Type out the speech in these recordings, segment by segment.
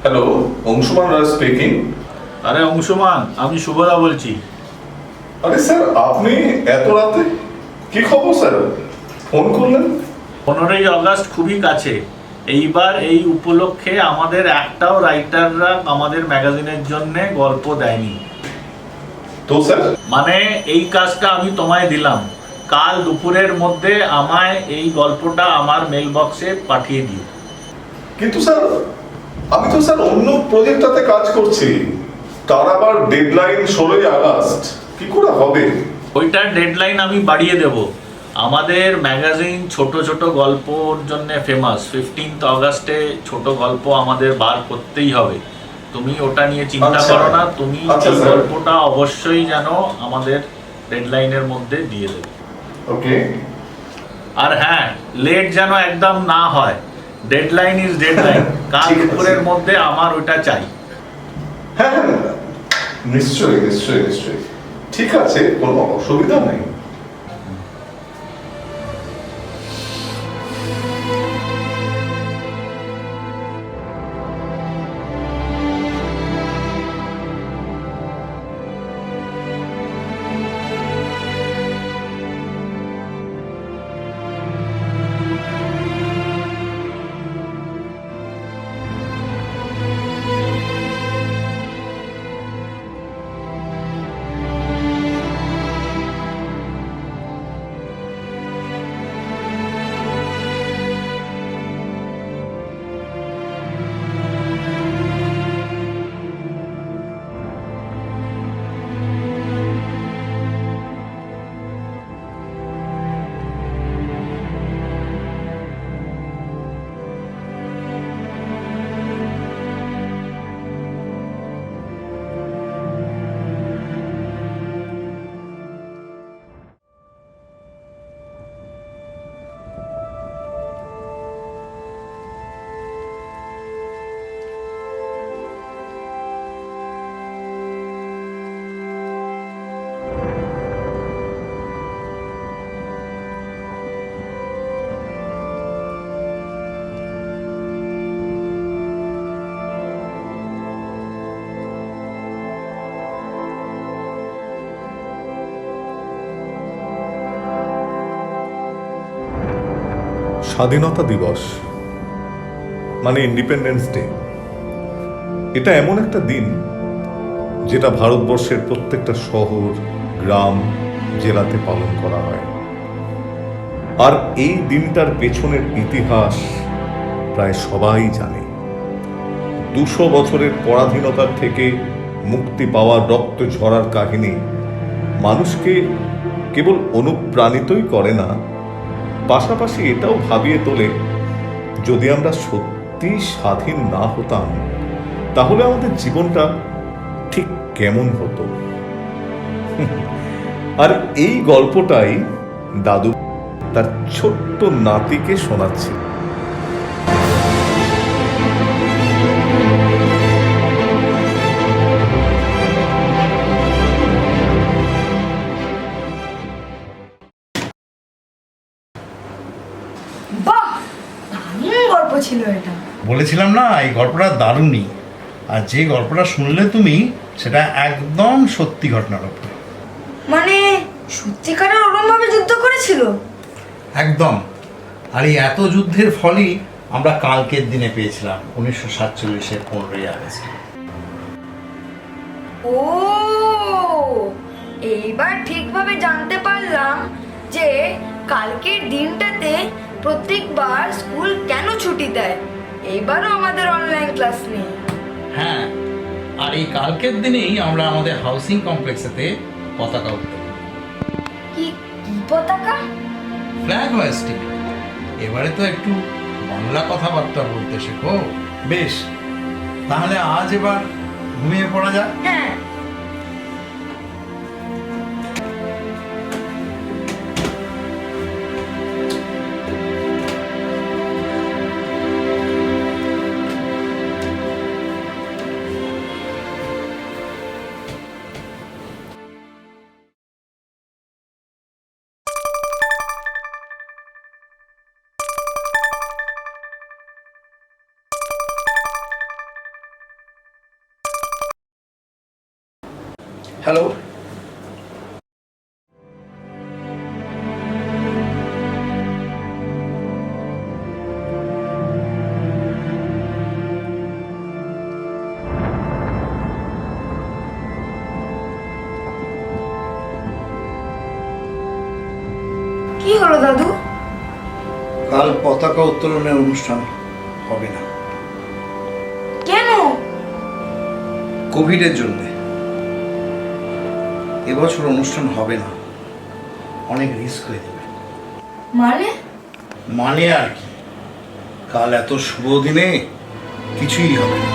Hello, Anshuman রায় speaking. আরে অংশুমান, আমি শুভদা বলছি। আরে স্যার, আপনি এত রাতে কি খবর স্যার? ফোন করলেন? 15ই আগস্ট খুবই কাছে। এইবার এই উপলক্ষে আমাদের একটাও রাইটাররা আমাদের ম্যাগাজিনের জন্য গল্প দেয়নি। তো স্যার, মানে এই কাজটা আমি তোমায় দিলাম, কাল দুপুরের মধ্যে আমায় এই গল্পটা আমার মেল বক্সে পাঠিয়ে দিও। কিন্তু স্যার, আমি তো স্যার অন্য প্রজেক্টটাতে কাজ করছি। তার আবার ডেডলাইন 16ই আগস্ট, কি করে হবে? ওইটার ডেডলাইন আমি বাড়িয়ে দেব। আমাদের ম্যাগাজিন ছোট ছোট গল্পর জন্য ফেমাস। 15 আগস্টে ছোট গল্প আমাদের বার করতেই হবে। তুমি ওটা নিয়ে চিন্তা আচ্ছা। করো না, তুমি আচ্ছা, এই স্যার। গল্পটা অবশ্যই যেন আমাদের ডেডলাইনের মধ্যে দিয়ে দেবে। ওকে। আর হ্যাঁ, লেট যেন একদম না হয়। Deadline is deadline. কাল ঠিক আছে। দুপুরের মধ্যে আমার ওইটা চাই। হ্যাঁ হ্যাঁ, নিশ্চয়ই নিশ্চয়ই নিশ্চয়ই। ঠিক আছে, কোনো অসুবিধা নেই। স্বাধীনতা দিবস মানে ইন্ডিপেন্ডেন্স ডে, এটা এমন একটা দিন যেটা ভারতবর্ষের প্রত্যেকটা শহর, গ্রাম, জেলাতে পালন করা হয়। আর এই দিনটার পেছনের ইতিহাস প্রায় সবাই জানে। 200 বছরের পরাধীনতার থেকে মুক্তি পাওয়ার রক্ত ঝরার কাহিনী মানুষকে কেবল অনুপ্রাণিতই করে না, পাশাপাশি এটাও ভাবিয়ে তোলে, যদি আমরা সত্যি স্বাধীন না হতাম তাহলে আমাদের জীবনটা ঠিক কেমন হতো। আর এই গল্পটাই দাদু তার ছোট্ট নাতিকে শোনাচ্ছে। বাহ, দারুণ গল্প ছিল এটা। বলেছিলাম না এই গল্পটা দারুণই। আর যে গল্পটা শুনলে তুমি, সেটা একদম সত্যি ঘটনার উপর। মানে সত্যিকারের ওরমভাবে যুদ্ধ করেছিল? একদম। আর এই এত যুদ্ধের ফলই আমরা কালকের দিনে পেয়েছিলাম 1947-এর 15ই আগস্ট। ও, এইবার ঠিকভাবে জানতে পারলাম যে কালকের দিনটাতে প্রত্যেকবার স্কুল কেন ছুটি দেয়। এইবারও আমাদের অনলাইন ক্লাস নেই। হ্যাঁ, আর এই কালকের দিনেই আমরা আমাদের হাউসিং কমপ্লেক্সেতে পতাকা উত্তোলন, কি কি পতাকা? Flag hoisting. এবারে তো একটু বাংলা কথাবার্তা বলতে শেখো। বেশ, তাহলে আজ এবার ঘুমিয়ে পড়া যাক। হ্যাঁ। হ্যালো, কি হলো দাদু? কাল পতাকা উত্তোলনের অনুষ্ঠান হবে না কেন? কোভিডের জন্য এবছর অনুষ্ঠান হবে না, অনেক রিস্ক হয়ে যাবে। মানে আর কি, কাল এত শুভ দিনে কিছুই হবে না।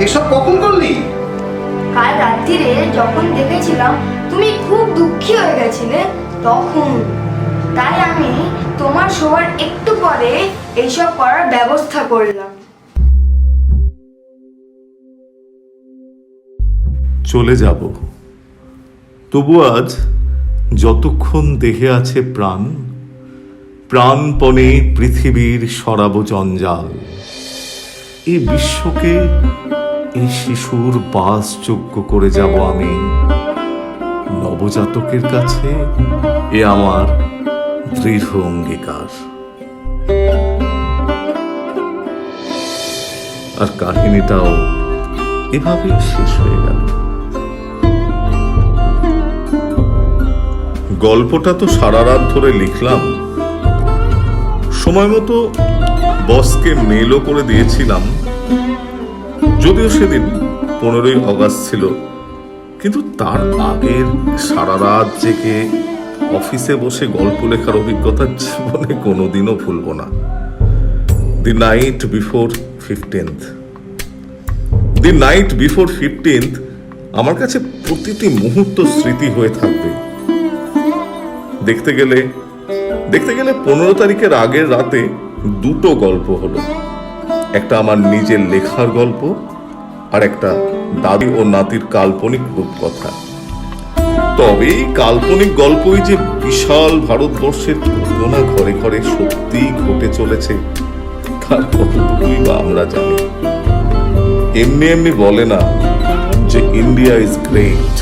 এসব কখন করলি? কাল রাত্রিরে যখন দেখেছিলাম তুমি খুব দুঃখী হয়ে গেছিলে তখন, তাই আমি তোমার শোয়ার একটু পরে এইসব করার ব্যবস্থা করলাম। চলে যাব, তবু আজ যতক্ষণ দেহে আছে প্রাণ, প্রাণপণে পৃথিবীর সরাব জঞ্জাল। এই বিশ্বকে এই শিশুর বাসযোগ্য করে যাব আমি। নবজাতকের কাছে এ আমার দৃঢ় অঙ্গীকার। আর কাহিনীটাও এভাবেই শেষ হয়ে গেল। গল্পটা তো সারা রাত ধরে লিখলাম, সময় মতো বসকে মেলও করে দিয়েছিলাম। যদিও সেদিন 15ই অগাস্ট ছিল, কিন্তু তার আগের সারা রাত জেগে অফিসে বসে গল্প লেখার অভিজ্ঞতা জীবনে কোনোদিনও ভুলব না। The night before 15th, the night before 15th আমার কাছে প্রতিটি মুহূর্ত স্মৃতি হয়ে থাকবে। দেখতে গেলে 15 তারিখের আগের রাতে দুটো গল্প হলো, একটা আমার নিজের লেখার গল্প আর একটা দাদি ও নাতির কাল্পনিক রূপকথা। তবে এই কাল্পনিক গল্পই যে বিশাল ভারতবর্ষের ঘটনা ঘরে ঘরে সত্যিই ঘটে চলেছে তার কতটুকুই বা আমরা জানি। এমনি বলে না যে ইন্ডিয়া ইজ গ্রেট।